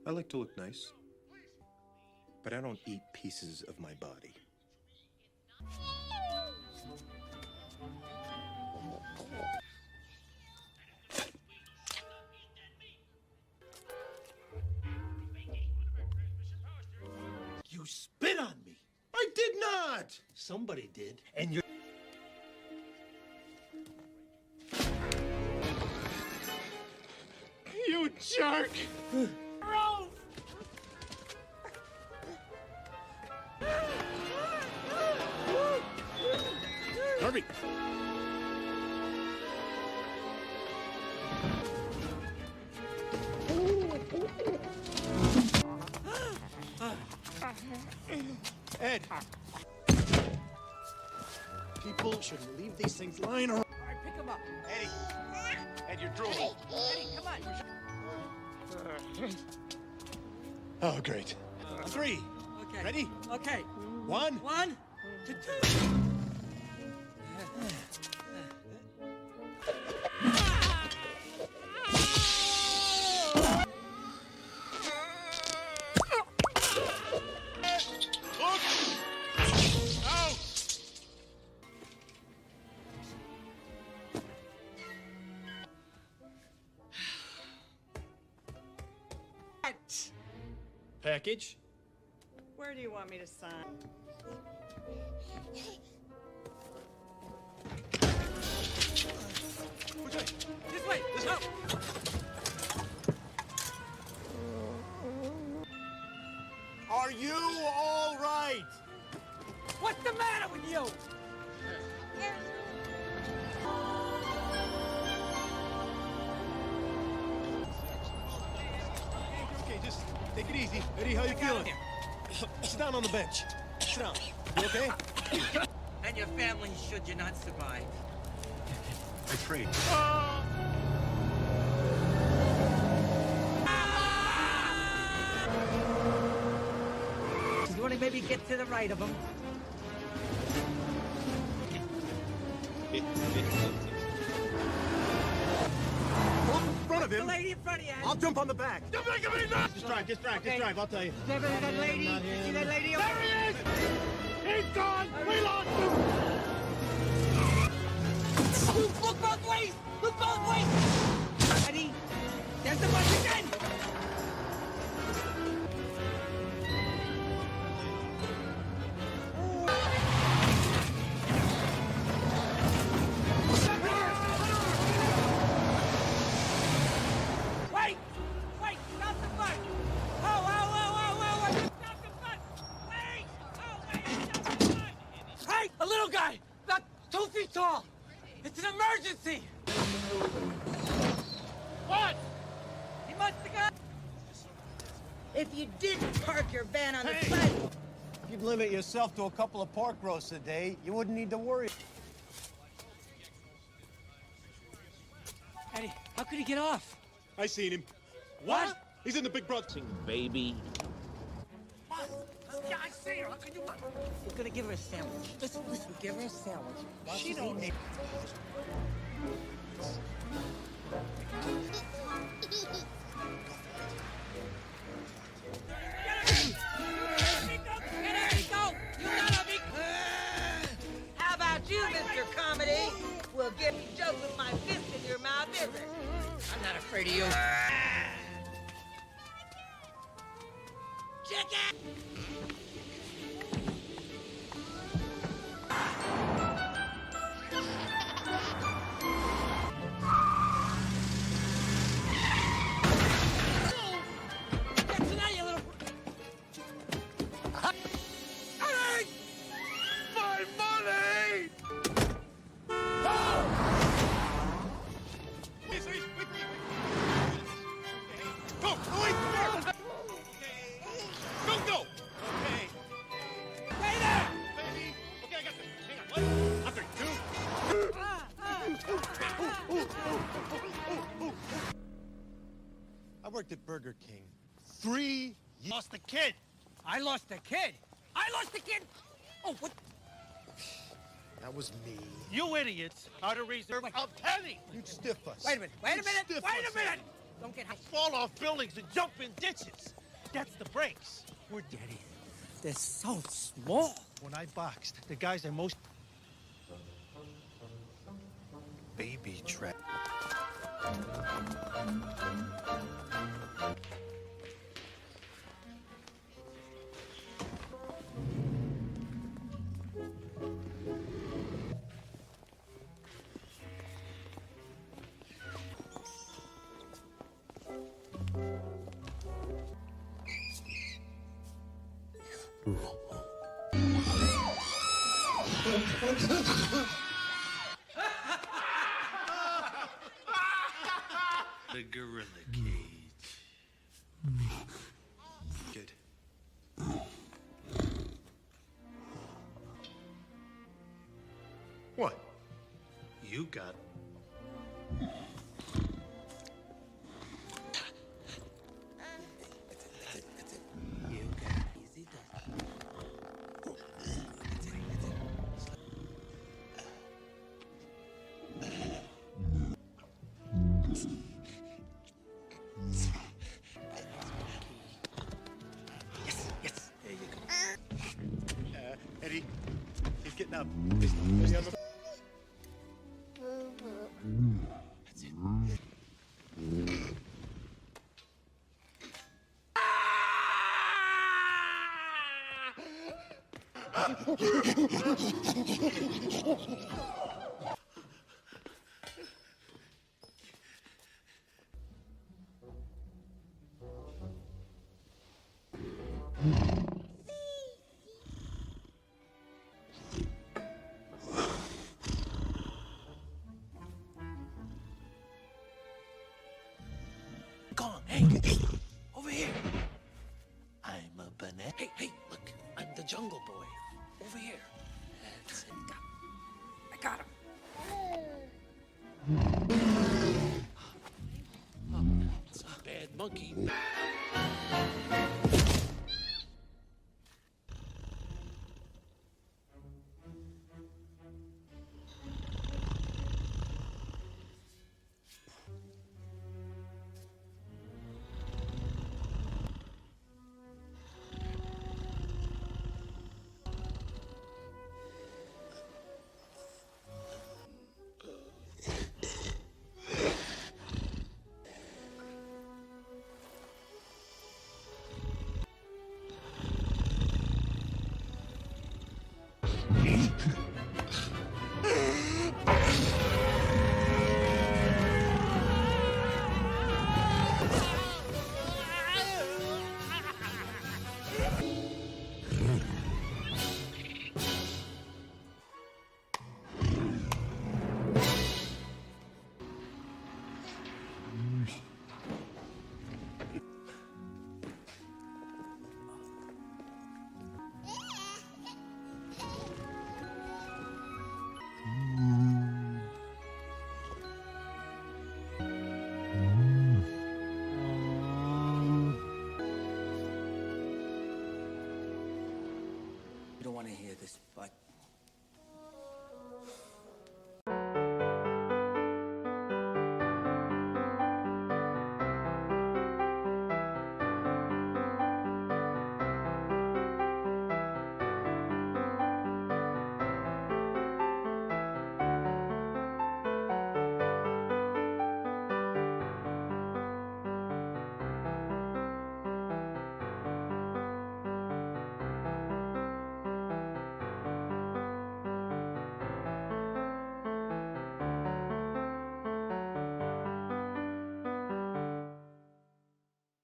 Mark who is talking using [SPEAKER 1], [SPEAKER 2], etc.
[SPEAKER 1] I like to look nice, but I don't eat pieces of my body.
[SPEAKER 2] You spit on me.
[SPEAKER 1] I did not!
[SPEAKER 2] Somebody did, and you're...
[SPEAKER 1] You jerk! Harvey! Ed! People shouldn't leave these things lying around.
[SPEAKER 3] All right, pick him up.
[SPEAKER 1] Eddie! Ed, you're drooling.
[SPEAKER 3] Eddie, come on.
[SPEAKER 1] Oh, great. 3.
[SPEAKER 3] Okay.
[SPEAKER 1] Ready?
[SPEAKER 3] Okay.
[SPEAKER 1] 1.
[SPEAKER 3] 1, 2, 2.
[SPEAKER 1] Package?
[SPEAKER 4] Where do you want me to sign?
[SPEAKER 1] Which way?
[SPEAKER 3] This way.
[SPEAKER 1] This
[SPEAKER 3] Go.
[SPEAKER 1] way. Are you all right?
[SPEAKER 3] What's the matter with you?
[SPEAKER 1] Okay, just take it easy. Eddie, how you feeling? Sit down on the bench. Sit down. You okay?
[SPEAKER 3] And your family should you not survive.
[SPEAKER 1] I prayed.
[SPEAKER 3] You want to maybe get to the right of him?
[SPEAKER 1] In front of
[SPEAKER 3] The
[SPEAKER 1] him.
[SPEAKER 3] lady in front of you.
[SPEAKER 1] I'll jump on the back. Don't make me not. Just drive,
[SPEAKER 3] Okay.
[SPEAKER 1] I'll tell you.
[SPEAKER 3] That lady.
[SPEAKER 1] Not
[SPEAKER 3] You
[SPEAKER 1] him.
[SPEAKER 3] see that lady?
[SPEAKER 1] There he is! He's gone! We lost him!
[SPEAKER 3] Look both ways! Look both ways! Eddie, there's the bus again! Wait! Wait! Stop the bus! Oh! Stop the bus! Wait! Oh, wait! Stop the bus! Hey! A little guy! About 2 feet tall! It's an emergency! What? He must have got...
[SPEAKER 5] If you didn't park your van on the sidewalk.
[SPEAKER 6] If you'd limit yourself to a couple of pork roasts a day, you wouldn't need to worry.
[SPEAKER 3] Eddie, how could he get off?
[SPEAKER 1] I seen him.
[SPEAKER 3] What?
[SPEAKER 1] He's in the big brother.
[SPEAKER 7] Baby.
[SPEAKER 3] Yeah, I see her. How could you... We're gonna give her a sandwich. Listen, give her a sandwich. She don't need...
[SPEAKER 5] How about you, Mr. Comedy? We'll give you a joke with my fist in your mouth, is it?
[SPEAKER 3] I'm not afraid of you.
[SPEAKER 5] Chicken!
[SPEAKER 3] Get tonight, you little... Eddie!
[SPEAKER 1] My money! Go! Wait! Go! Okay.
[SPEAKER 3] Stay there!
[SPEAKER 1] Baby. Okay, I got this. Hang on. What? I'm 32.
[SPEAKER 6] I worked at Burger King 3 years.
[SPEAKER 2] Lost the kid.
[SPEAKER 3] I lost a kid. I lost a kid. Oh, what?
[SPEAKER 6] That was me.
[SPEAKER 2] You idiots are the reason I'm telling.
[SPEAKER 6] You'd stiff us.
[SPEAKER 3] Wait a minute. Wait a minute.
[SPEAKER 6] Stiff
[SPEAKER 3] Wait
[SPEAKER 6] us.
[SPEAKER 3] a minute.
[SPEAKER 5] Don't get high.
[SPEAKER 2] Fall off buildings and jump in ditches. That's the breaks.
[SPEAKER 3] We're Daddy. They're so small.
[SPEAKER 2] When I boxed, the guys I most...
[SPEAKER 6] Baby trap.
[SPEAKER 2] The gorilla cage.
[SPEAKER 6] Good.
[SPEAKER 2] What? You got...
[SPEAKER 3] You got easy done.
[SPEAKER 2] Yes, there you go.
[SPEAKER 6] Eddie, he's getting up. Eddie on the...
[SPEAKER 2] Come on, hey, over here. I'm a banana. Hey, hey, look, I'm the jungle boy. Over here. That's it. I got him. Oh, it's a bad monkey.
[SPEAKER 3] You don't want to hear this, but